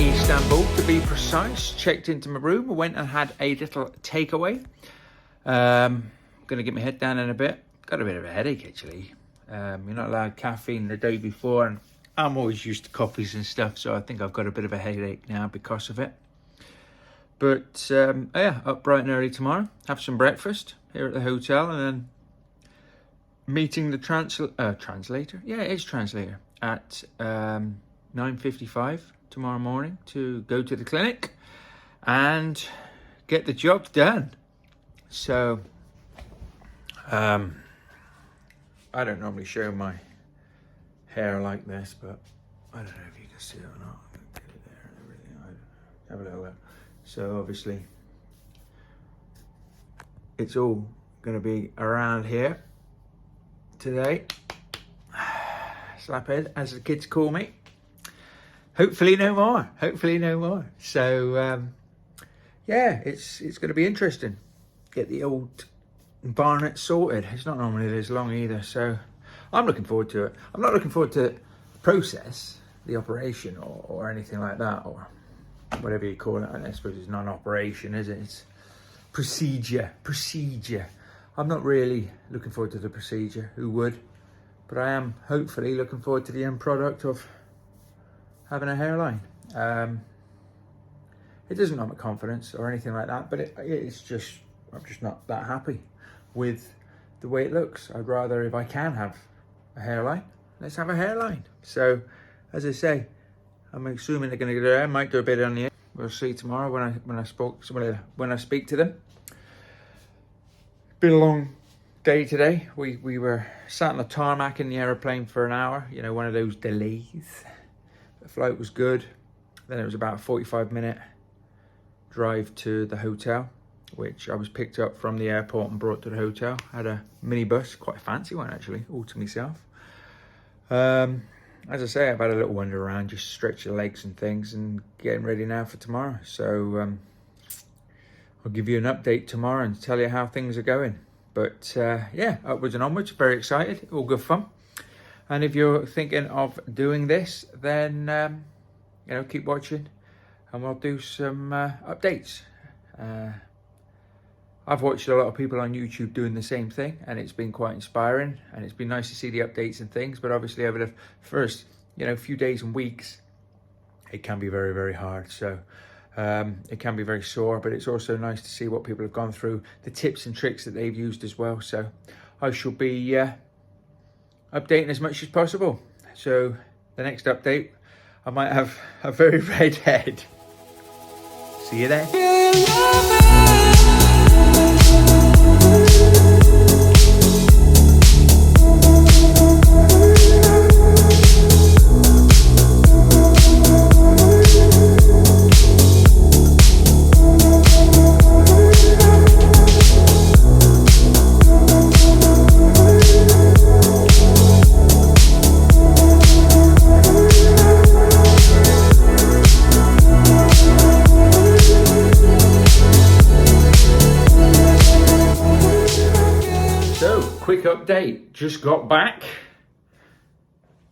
Istanbul to be precise. Checked into my room, I went and had a little takeaway. Gonna get my head down in a bit. Got a bit of a headache actually. You're not allowed caffeine the day before, and I'm always used to coffees and stuff, so I think I've got a bit of a headache now because of it. But yeah, up bright and early tomorrow, have some breakfast here at the hotel, and then meeting the translator. Yeah, it is translator at 9:55 tomorrow morning to go to the clinic and get the job done. So I don't normally show my hair like this, but I don't know if you can see it or not. I'm gonna get it there and everything. Have a little look. So obviously it's all going to be around here today. Slaphead, as the kids call me. Hopefully no more. Hopefully no more. So yeah, it's going to be interesting. Get the old barnet sorted. It's not normally this long either, so I'm looking forward to it. I'm not looking forward to the process, the operation, or anything like that, or whatever you call it. I suppose it's not an operation, is it? It's procedure. I'm not really looking forward to the procedure. Who would? But I am hopefully looking forward to the end product of having a hairline. It doesn't knock my confidence or anything like that, but it's just, I'm just not that happy with the way it looks. I'd rather, if I can have a hairline, let's have a hairline. So, as I say, I'm assuming they're going to go there. I might do a bit on the end. We'll see tomorrow when I speak to them. Been a long day today. We were sat on the tarmac in the aeroplane for an hour. You know, one of those delays. The flight was good. Then it was about a 45-minute drive to the hotel, which I was picked up from the airport and brought to the hotel. Had a minibus, quite a fancy one actually, all to myself. As I say, I've had a little wander around, just stretch the legs and things, and getting ready now for tomorrow. So I'll give you an update tomorrow and tell you how things are going. But yeah, upwards and onwards, very excited, all good fun. And if you're thinking of doing this, then you know, keep watching and we'll do some updates. I've watched a lot of people on YouTube doing the same thing, and it's been quite inspiring, and it's been nice to see the updates and things. But obviously over the first, you know, few days and weeks, it can be very, very hard. So it can be very sore, but it's also nice to see what people have gone through, the tips and tricks that they've used as well. So I shall be updating as much as possible. So the next update, I might have a very red head. See you then. Quick update, just got back.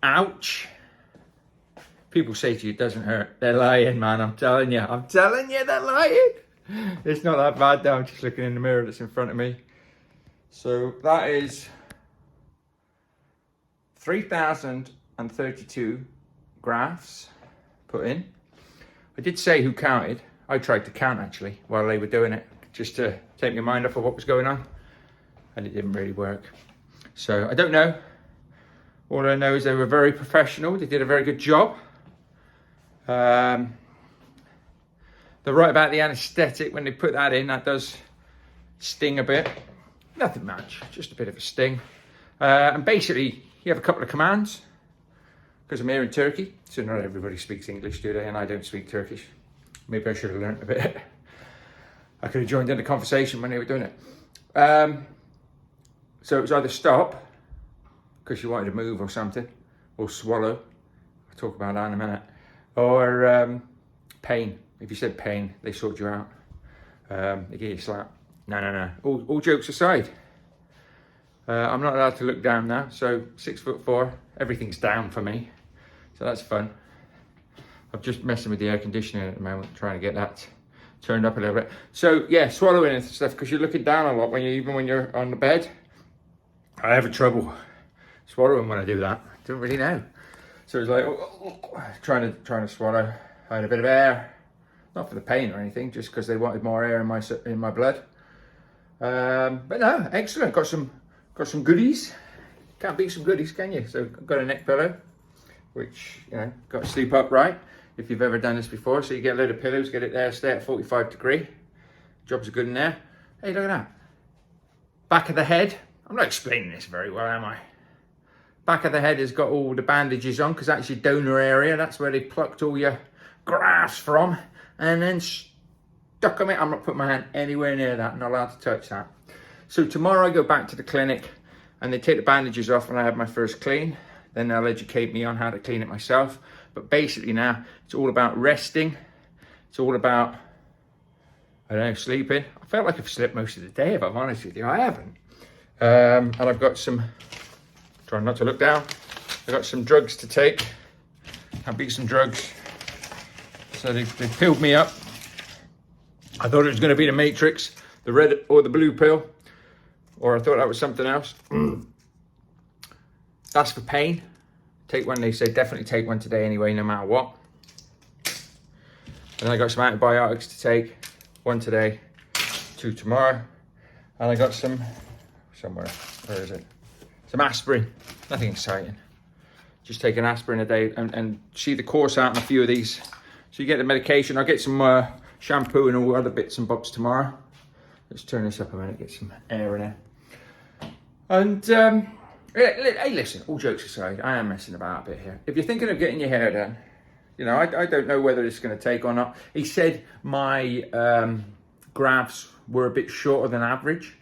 Ouch. People say to you it doesn't hurt. They're lying, man. I'm telling you, they're lying. It's not that bad though. I'm just looking in the mirror that's in front of me. So that is 3,032 grafts put in. I did say who counted. I tried to count actually while they were doing it, just to take my mind off of what was going on. And it didn't really work. So I don't know. All I know is they were very professional. They did a very good job. They're right about the anaesthetic. When they put that in, that does sting a bit. Nothing much, just a bit of a sting. And basically, you have a couple of commands. Because I'm here in Turkey, so not everybody speaks English, do they? And I don't speak Turkish. Maybe I should have learnt a bit. I could have joined in the conversation when they were doing it. So it was either stop, because you wanted to move or something, or swallow. I'll talk about that in a minute. Or pain. If you said pain, they sort you out. They give you a slap. No. All jokes aside, I'm not allowed to look down now. So 6'4", everything's down for me. So that's fun. I'm just messing with the air conditioning at the moment, trying to get that turned up a little bit. So yeah, swallowing and stuff, because you're looking down a lot even when you're on the bed. I have trouble swallowing when I do that. I don't really know. So it's like trying to swallow. I had a bit of air, not for the pain or anything, just because they wanted more air in my blood. But no, excellent. Got some goodies. Can't beat some goodies, can you? So I've got a neck pillow, which, you know, got to sleep upright if you've ever done this before. So you get a load of pillows, get it there, stay at 45 degree. Jobs are good in there. Hey, look at that. Back of the head. I'm not explaining this very well, am I? Back of the head has got all the bandages on, because that's your donor area. That's where they plucked all your grafts from and then stuck them in. I'm not putting my hand anywhere near that. I'm not allowed to touch that. So tomorrow I go back to the clinic and they take the bandages off when I have my first clean. Then they'll educate me on how to clean it myself. But basically now it's all about resting. It's all about, I don't know, sleeping. I felt like I've slept most of the day, if I'm honest with you. I haven't. And I've got some, trying not to look down, I've got some drugs to take. I'll beat some drugs. So they filled me up. I thought it was going to be the Matrix, the red or the blue pill, or I thought that was something else. That's for pain. Take one, they say definitely take one today anyway, no matter what. And I got some antibiotics to take, one today, 2 tomorrow. And I got some, somewhere, where is it? Some aspirin, nothing exciting. Just take an aspirin a day and see the course out on a few of these. So you get the medication. I'll get some shampoo and all other bits and bobs tomorrow. Let's turn this up a minute, get some air in there. And hey, listen, all jokes aside, I am messing about a bit here. If you're thinking of getting your hair done, you know, I don't know whether it's going to take or not. He said my grafts were a bit shorter than average.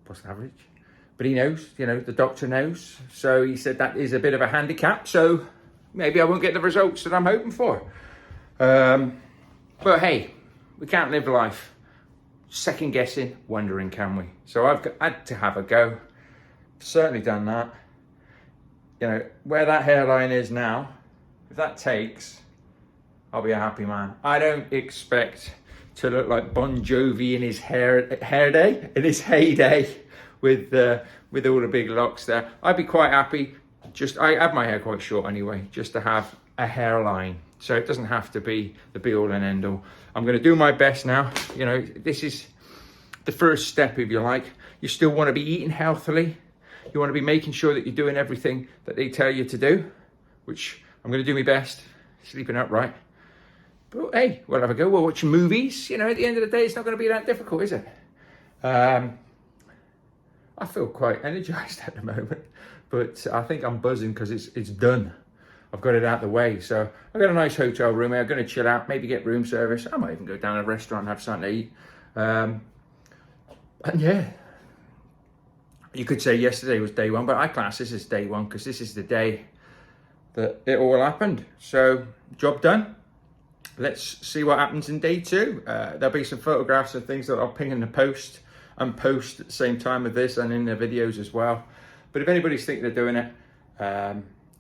What's average? But he knows, you know, the doctor knows. So he said that is a bit of a handicap. So maybe I won't get the results that I'm hoping for. But hey, we can't live life second guessing, wondering, can we? So I've had to have a go. Certainly done that. You know, where that hairline is now, if that takes, I'll be a happy man. I don't expect to look like Bon Jovi in his heyday, with all the big locks there. I'd be quite happy. I have my hair quite short anyway, just to have a hairline. So it doesn't have to be the be all and end all. I'm going to do my best now. You know, this is the first step, if you like. You still want to be eating healthily. You want to be making sure that you're doing everything that they tell you to do, which I'm going to do my best, sleeping upright. But hey, we'll have a go. We'll watch movies. You know, at the end of the day, it's not going to be that difficult, is it? I feel quite energized at the moment, but I think I'm buzzing because it's done. I've got it out of the way. So I've got a nice hotel room here. I'm going to chill out, maybe get room service. I might even go down to a restaurant and have something to eat. And yeah, you could say yesterday was day one, but I class this as day one because this is the day that it all happened. So job done. Let's see what happens in day two. There'll be some photographs and things that I'll ping in the post and post at the same time with this and in the videos as well. But if anybody's thinking of doing it,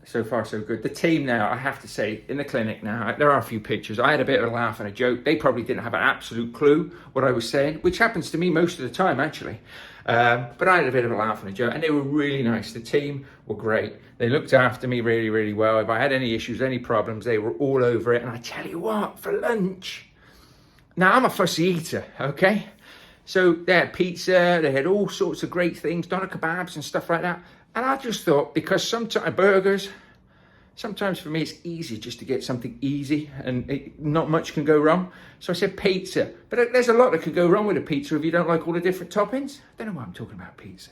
so far so good. The team now, I have to say, in the clinic now, there are a few pictures. I had a bit of a laugh and a joke. They probably didn't have an absolute clue what I was saying, which happens to me most of the time actually. But I had a bit of a laugh and a joke, and they were really nice. The team were great. They looked after me really, really well. If I had any issues, any problems, they were all over it. And I tell you what, for lunch, now I'm a fussy eater, okay? So they had pizza, they had all sorts of great things, doner kebabs and stuff like that. And I just thought, because sometimes burgers, sometimes for me it's easy just to get something easy and not much can go wrong. So I said pizza. But there's a lot that could go wrong with a pizza if you don't like all the different toppings. I don't know why I'm talking about pizza.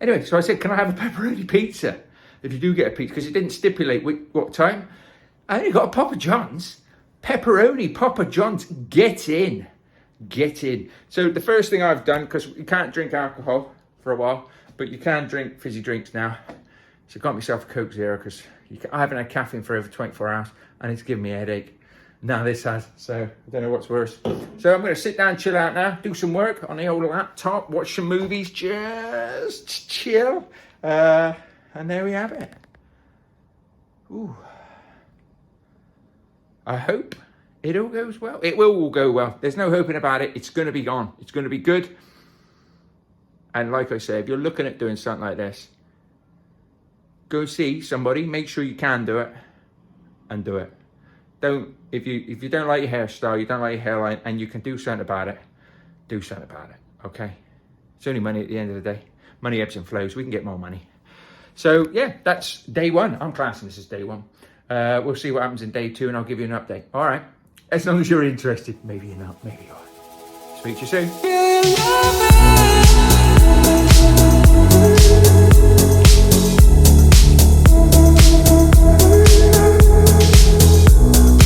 Anyway, so I said, can I have a pepperoni pizza? If you do get a pizza, because it didn't stipulate what time. I only got a Papa John's. Pepperoni Papa John's, get in. Get in. So the first thing I've done, because you can't drink alcohol for a while, but you can drink fizzy drinks now. So I got myself a Coke Zero because I haven't had caffeine for over 24 hours and it's giving me a headache. Now this has, so I don't know what's worse. So I'm going to sit down, chill out now, do some work on the old laptop, watch some movies, just chill. And there we have it. Ooh. I hope it all goes well. It will all go well. There's no hoping about it. It's going to be gone. It's going to be good. And like I said, if you're looking at doing something like this, go see somebody. Make sure you can do it, and do it. If you don't like your hairstyle, you don't like your hairline, and you can do something about it, do something about it. Okay? It's only money at the end of the day. Money ebbs and flows. We can get more money. So yeah, that's day one. I'm classing this as day one. We'll see what happens in day two, and I'll give you an update. All right? As long as you're interested. Maybe you're not. Maybe you are. Speak to you soon.